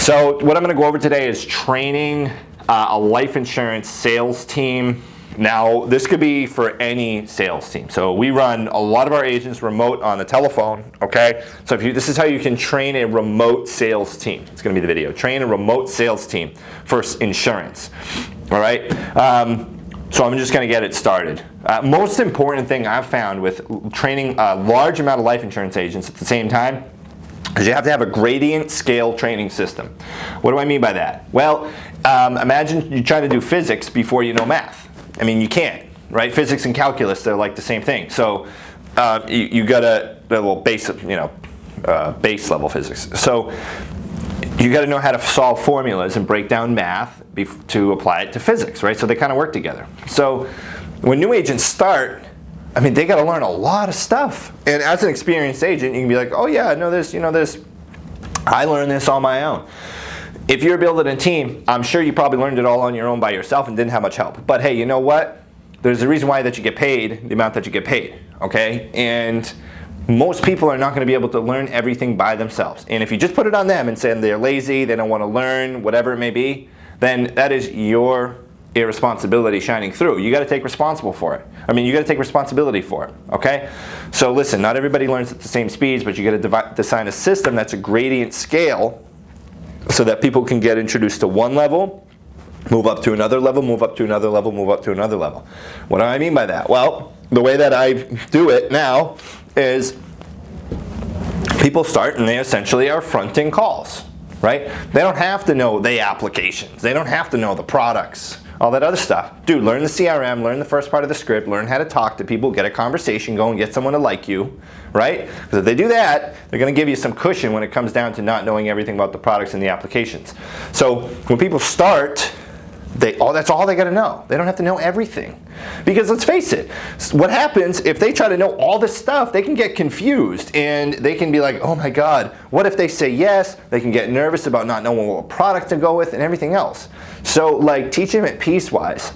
So what I'm going to go over today is training a life insurance sales team. Now, this could be for any sales team. So we run a lot of our agents remote on the telephone, okay? So this is how you can train a remote sales team. It's going to be the video. Train a remote sales team for insurance, all right? So I'm just going to get it started. Most important thing I've found with training a large amount of life insurance agents at the same time is you have to have a gradient scale training system. What do I mean by that? Well, imagine you try to do physics before you know math. I mean, you can't, right? Physics and calculus, they're like the same thing. So you got a little base level physics. So you got to know how to solve formulas and break down math to apply it to physics, right? So they kind of work together. So when new agents start, I mean, they got to learn a lot of stuff. And as an experienced agent, you can be like, oh yeah, I know this, you know this. I learned this on my own. If you're building a team, I'm sure you probably learned it all on your own by yourself and didn't have much help. But hey, you know what? There's a reason why that you get paid the amount that you get paid, okay? And most people are not going to be able to learn everything by themselves. And if you just put it on them and say they're lazy, they don't want to learn, whatever it may be, then that is your irresponsibility shining through. You got to take responsible for it. I mean, you got to take responsibility for it, okay? So listen, not everybody learns at the same speeds, but you got to design a system that's a gradient scale so that people can get introduced to one level, move up to another level, move up to another level, move up to another level. What do I mean by that? Well, the way that I do it now is people start and they essentially are fronting calls, right? They don't have to know the applications. They don't have to know the products, all that other stuff. Dude, learn the CRM, learn the first part of the script, learn how to talk to people, get a conversation going, get someone to like you, right? Because if they do that, they're going to give you some cushion when it comes down to not knowing everything about the products and the applications. So when people start, that's all they got to know. They don't have to know everything. Because let's face it, what happens if they try to know all this stuff, they can get confused and they can be like, oh my God, what if they say yes? They can get nervous about not knowing what product to go with and everything else. So like teach them it piecewise,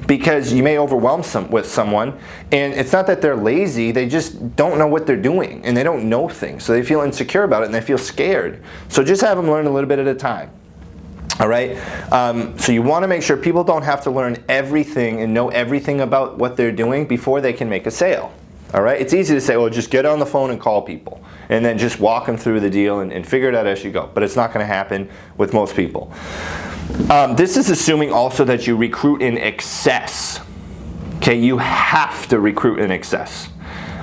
because you may overwhelm someone, and it's not that they're lazy, they just don't know what they're doing and they don't know things. So they feel insecure about it and they feel scared. So just have them learn a little bit at a time. All right, so you want to make sure people don't have to learn everything and know everything about what they're doing before they can make a sale. All right, it's easy to say, well, just get on the phone and call people and then just walk them through the deal and figure it out as you go. But it's not going to happen with most people. This is assuming also that you recruit in excess. Okay, you have to recruit in excess.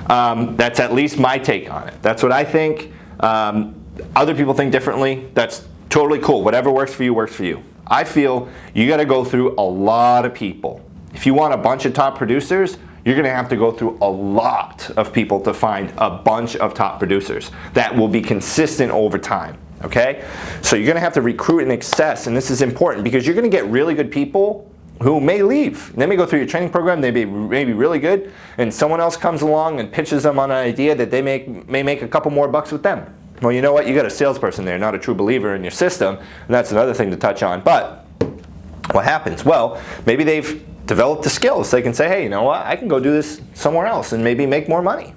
That's at least my take on it. That's what I think. Other people think differently. That's totally cool. Whatever works for you, works for you. I feel you got to go through a lot of people. If you want a bunch of top producers, you're going to have to go through a lot of people to find a bunch of top producers that will be consistent over time. Okay? So you're going to have to recruit in excess, and this is important because you're going to get really good people who may leave. They may go through your training program, they may be really good, and someone else comes along and pitches them on an idea that they may make a couple more bucks with them. Well, you know what? You got a salesperson there, not a true believer in your system, and that's another thing to touch on. But what happens? Well, maybe they've developed the skills. They can say, hey, you know what? I can go do this somewhere else and maybe make more money.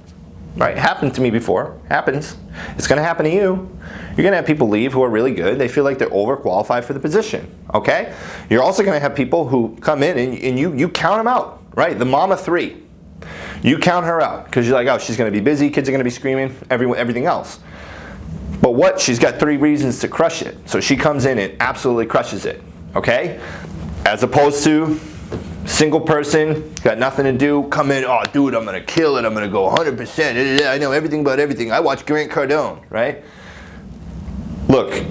Right? Happened to me before. Happens. It's going to happen to you. You're going to have people leave who are really good. They feel like they're overqualified for the position. Okay? You're also going to have people who come in and you count them out. Right? The mama 3. You count her out because you're like, oh, she's going to be busy. Kids are going to be screaming. Everything else. But what? She's got 3 reasons to crush it. So she comes in and absolutely crushes it. Okay? As opposed to single person, got nothing to do, come in, oh dude, I'm going to kill it. I'm going to go 100%. I know everything about everything. I watch Grant Cardone, right? Look,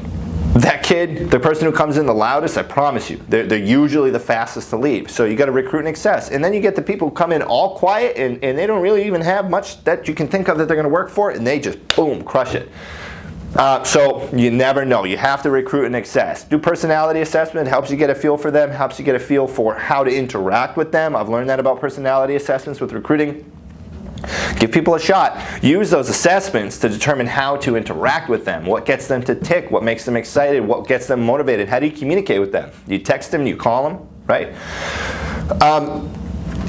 that kid, the person who comes in the loudest, I promise you, they're usually the fastest to leave. So you got to recruit in excess. And then you get the people who come in all quiet and they don't really even have much that you can think of that they're going to work for, and they just, boom, crush it. So you never know. You have to recruit in excess. Do personality assessment. Helps you get a feel for them. Helps you get a feel for how to interact with them. I've learned that about personality assessments with recruiting. Give people a shot. Use those assessments to determine how to interact with them. What gets them to tick? What makes them excited? What gets them motivated? How do you communicate with them? You text them? You call them? Right?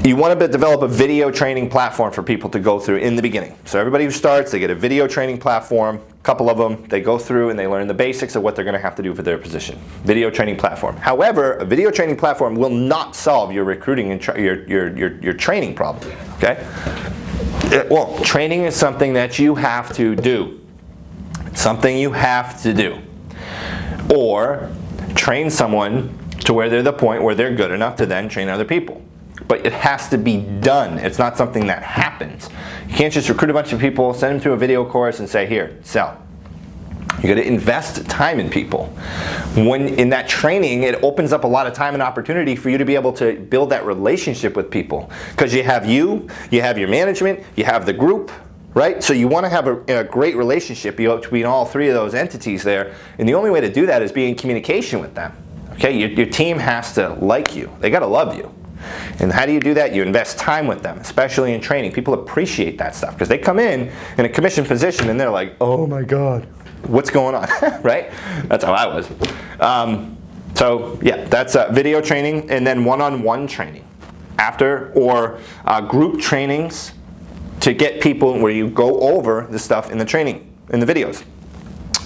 You want to develop a video training platform for people to go through in the beginning. So everybody who starts, they get a video training platform, a couple of them, they go through and they learn the basics of what they're going to have to do for their position. Video training platform. However, a video training platform will not solve your recruiting and your training problem. Okay? Well, training is something that you have to do. It's something you have to do. Or train someone to where they're the point where they're good enough to then train other people. But it has to be done. It's not something that happens. You can't just recruit a bunch of people, send them to a video course and say, here, sell. You got to invest time in people. When in that training, it opens up a lot of time and opportunity for you to be able to build that relationship with people. Because you have your management, you have the group, right? So you want to have a great relationship between all three of those entities there. And the only way to do that is be in communication with them. Okay, your team has to like you. They got to love you. And how do you do that? You invest time with them, especially in training. People appreciate that stuff because they come in a commission position and they're like, oh my God, what's going on, right? That's how I was. So yeah, that's video training, and then one-on-one training after, or group trainings to get people where you go over the stuff in the training, in the videos.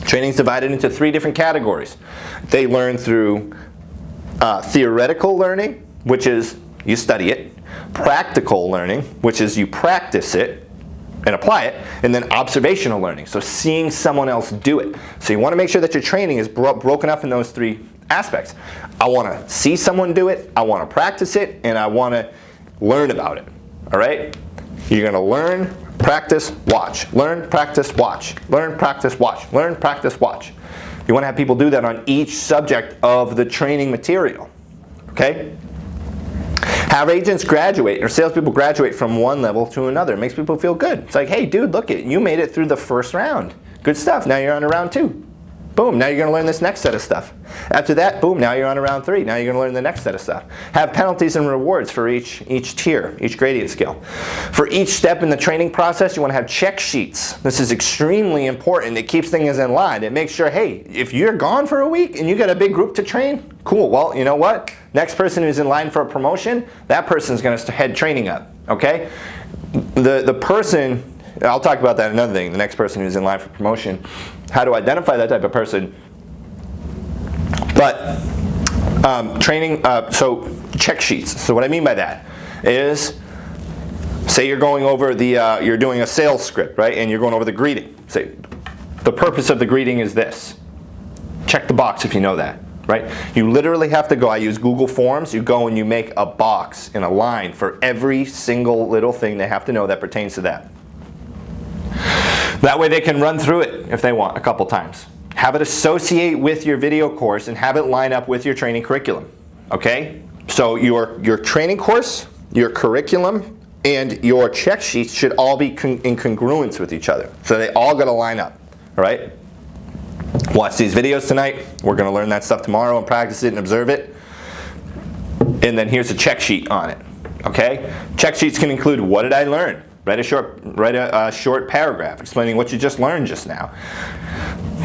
Training's divided into 3 different categories. They learn through theoretical learning, which is you study it, practical learning, which is you practice it and apply it, and then observational learning, so seeing someone else do it. So you want to make sure that your training is broken up in those 3 aspects. I want to see someone do it, I want to practice it, and I want to learn about it. All right? You're going to learn, practice, watch. Learn, practice, watch. Learn, practice, watch. Learn, practice, watch. You want to have people do that on each subject of the training material. Okay? Have agents graduate or salespeople graduate from one level to another. It makes people feel good. It's like, hey, dude, look it. You made it through the first round. Good stuff. Now you're on to round 2. Boom. Now you're going to learn this next set of stuff. After that, boom. Now you're on to round 3. Now you're going to learn the next set of stuff. Have penalties and rewards for each tier, each gradient scale. For each step in the training process, you want to have check sheets. This is extremely important. It keeps things in line. It makes sure, hey, if you're gone for a week and you got a big group to train, cool. Well, you know what? Next person who's in line for a promotion, that person's going to head training up. Okay? The person, I'll talk about that another thing, the next person who's in line for promotion, how to identify that type of person. But training, so check sheets. So what I mean by that is, say you're going over you're doing a sales script, right? And you're going over the greeting. Say, the purpose of the greeting is this. Check the box if you know that. Right? You literally have to go, I use Google Forms, you go and you make a box in a line for every single little thing they have to know that pertains to that. That way they can run through it if they want a couple times. Have it associate with your video course and have it line up with your training curriculum. Okay? So your training course, your curriculum, and your check sheets should all be in congruence with each other. So they all got to line up. All right? Watch these videos tonight. We're going to learn that stuff tomorrow and practice it and observe it. And then here's a check sheet on it. Okay? Check sheets can include, what did I learn? Write a short paragraph explaining what you just learned just now.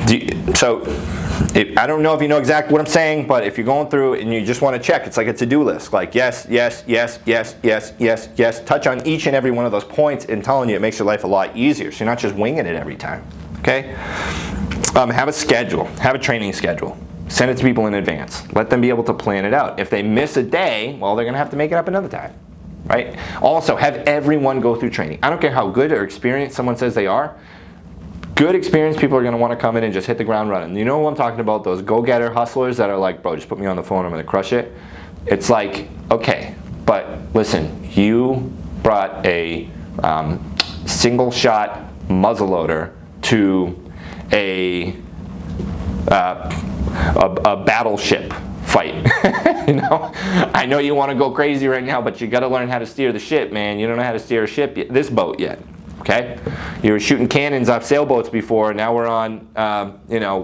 I don't know if you know exactly what I'm saying, but if you're going through and you just want to check, it's like a to-do list. Like yes, yes, yes, yes, yes, yes, yes. Touch on each and every one of those points, and telling you it makes your life a lot easier. So you're not just winging it every time. Okay? Have a schedule. Have a training schedule. Send it to people in advance. Let them be able to plan it out. If they miss a day, well, they're going to have to make it up another time. Right? Also, have everyone go through training. I don't care how good or experienced someone says they are. Good experienced people are going to want to come in and just hit the ground running. You know what I'm talking about? Those go-getter hustlers that are like, bro, just put me on the phone, I'm going to crush it. It's like, okay, but listen, you brought a single-shot muzzleloader to a battleship fight. You know, I know you want to go crazy right now, but you got to learn how to steer the ship, man. You don't know how to steer a ship yet, this boat yet. Okay, you were shooting cannons off sailboats before. Now we're on,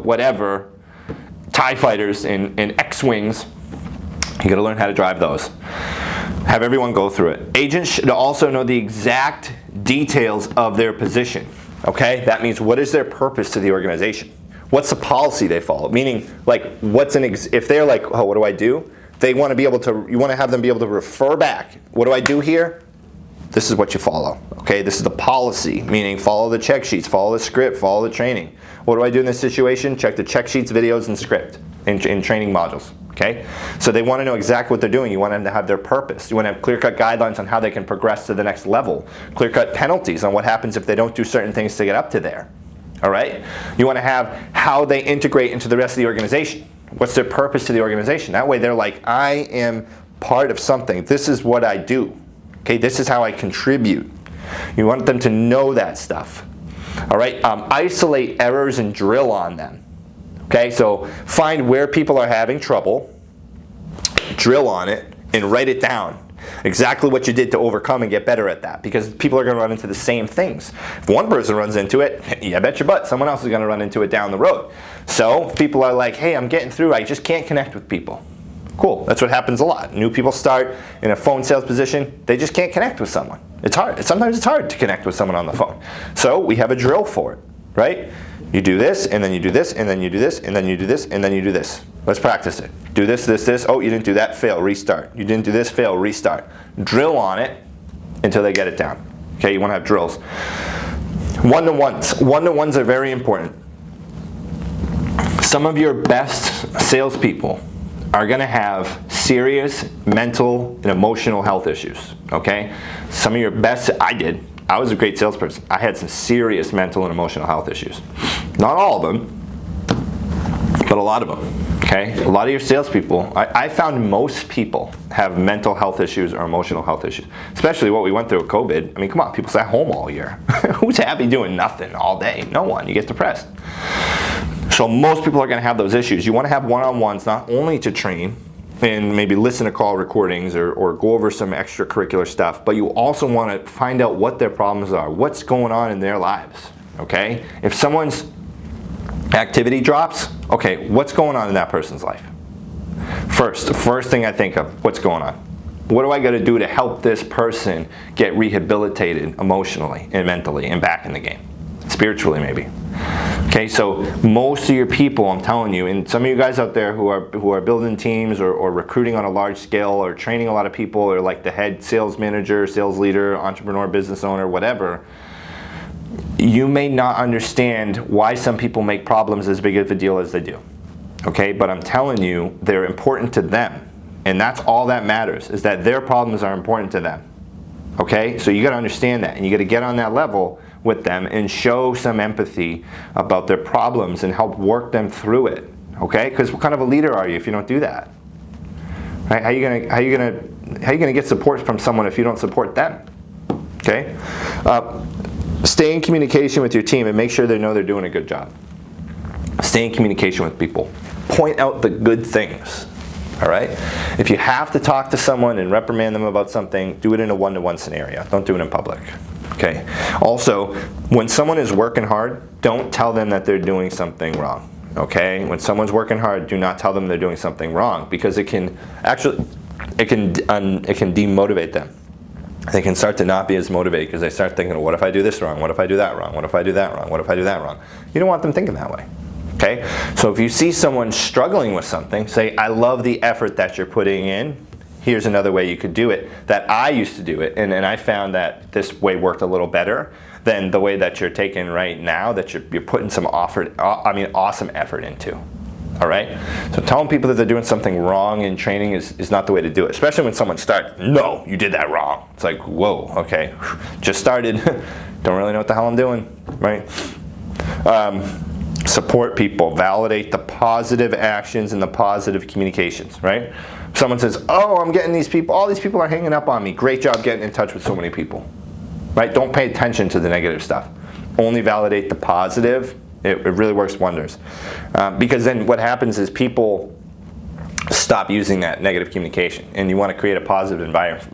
whatever, TIE fighters and X-wings. You got to learn how to drive those. Have everyone go through it. Agents should also know the exact details of their position. Okay, that means what is their purpose to the organization? What's the policy they follow? Meaning, like, if they're like, oh, what do I do? you want to have them be able to refer back. What do I do here? This is what you follow, okay? This is the policy, meaning follow the check sheets, follow the script, follow the training. What do I do in this situation? Check the check sheets, videos, and script in training modules, okay? So they want to know exactly what they're doing. You want them to have their purpose. You want to have clear-cut guidelines on how they can progress to the next level, clear-cut penalties on what happens if they don't do certain things to get up to there, all right? You want to have how they integrate into the rest of the organization. What's their purpose to the organization? That way they're like, I am part of something. This is what I do. Okay, this is how I contribute. You want them to know that stuff. All right, isolate errors and drill on them. Okay, so find where people are having trouble, drill on it, and write it down. Exactly what you did to overcome and get better at that, because people are going to run into the same things. If one person runs into it, yeah, bet your butt someone else is going to run into it down the road. So if people are like, hey, I'm getting through, I just can't connect with people. Cool, that's what happens a lot. New people start in a phone sales position, they just can't connect with someone. It's hard. Sometimes it's hard to connect with someone on the phone. So we have a drill for it, right? You do this, and then you do this, and then you do this, and then you do this, and then you do this. Let's practice it. Do this, this, this. Oh, you didn't do that, fail, restart. You didn't do this, fail, restart. Drill on it until they get it down. Okay, you want to have drills. One-to-ones. One-to-ones are very important. Some of your best salespeople are going to have serious mental and emotional health issues, okay? Some of your best, I was a great salesperson. I had some serious mental and emotional health issues. Not all of them, but a lot of them, okay? A lot of your salespeople, I found most people have mental health issues or emotional health issues, especially what we went through with COVID. I mean, come on, people sat home all year. Who's happy doing nothing all day? No one, you get depressed. So most people are going to have those issues. You want to have one-on-ones not only to train and maybe listen to call recordings or go over some extracurricular stuff, but you also want to find out what their problems are, what's going on in their lives, okay? If someone's activity drops, okay, what's going on in that person's life? The first thing I think of, what's going on? What do I got to do to help this person get rehabilitated emotionally and mentally and back in the game? Spiritually, maybe. Okay, so most of your people, I'm telling you, and some of you guys out there who are building teams or recruiting on a large scale or training a lot of people or like the head sales manager, sales leader, entrepreneur, business owner, whatever, you may not understand why some people make problems as big of a deal as they do. Okay, but I'm telling you, they're important to them. And that's all that matters, is that their problems are important to them. Okay, so you got to understand that, and you got to get on that level with them and show some empathy about their problems and help work them through it. Okay, because what kind of a leader are you if you don't do that? Right? How are you gonna get support from someone if you don't support them? Okay, stay in communication with your team and make sure they know they're doing a good job. Stay in communication with people. Point out the good things. All right? If you have to talk to someone and reprimand them about something, do it in a one-to-one scenario. Don't do it in public. Okay? Also, when someone is working hard, don't tell them that they're doing something wrong. Okay? When someone's working hard, do not tell them they're doing something wrong, because it can demotivate them. They can start to not be as motivated because they start thinking, what if I do this wrong? What if I do that wrong? What if I do that wrong? What if I do that wrong? You don't want them thinking that way. Okay? So if you see someone struggling with something, say, I love the effort that you're putting in. Here's another way you could do it, that I used to do it, and I found that this way worked a little better than the way that you're taking right now, that you're putting some awesome effort into. All right? So telling people that they're doing something wrong in training is not the way to do it, especially when someone starts, no, you did that wrong. It's like, whoa, okay, just started, don't really know what the hell I'm doing, right? Support people, validate the positive actions and the positive communications, right? Someone says, oh, I'm getting these people, all these people are hanging up on me. Great job getting in touch with so many people, right? Don't pay attention to the negative stuff. Only validate the positive. It really works wonders. Because then what happens is people stop using that negative communication, and you want to create a positive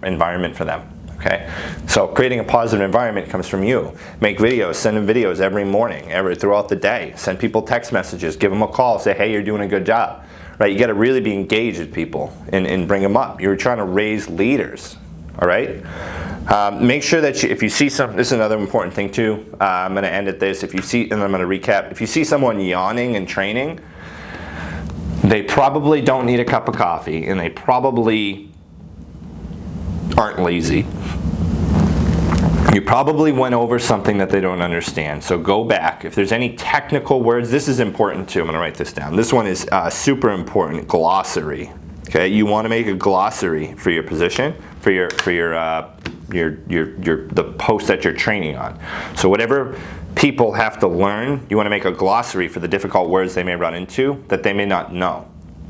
environment for them. Okay, so creating a positive environment comes from you. Make videos, send them videos every morning, throughout the day. Send people text messages, give them a call, say, hey, you're doing a good job. Right? You got to really be engaged with people and bring them up. You're trying to raise leaders. All right. Make sure that if you see some, this is another important thing too. I'm going to end at this. If you see, and I'm going to recap. If you see someone yawning and training, they probably don't need a cup of coffee, and they probably aren't lazy. You probably went over something that they don't understand. So go back. If there's any technical words, this is important too. I'm gonna write this down. This one is super important, glossary. Okay, you wanna make a glossary for your position, for the post that you're training on. So whatever people have to learn, you wanna make a glossary for the difficult words they may run into that they may not know.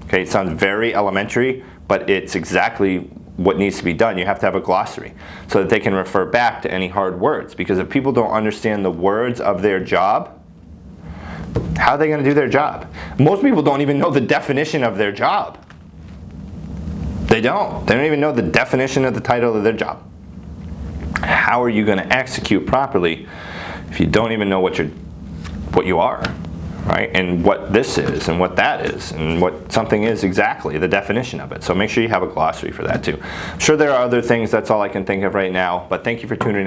Okay, it sounds very elementary, but it's exactly what needs to be done. You have to have a glossary so that they can refer back to any hard words. Because if people don't understand the words of their job, how are they going to do their job? Most people don't even know the definition of their job. They don't even know the definition of the title of their job. How are you going to execute properly if you don't even know what you are? Right? And what this is and what that is and what something is exactly, the definition of it. So make sure you have a glossary for that too. I'm sure there are other things, that's all I can think of right now, but thank you for tuning in.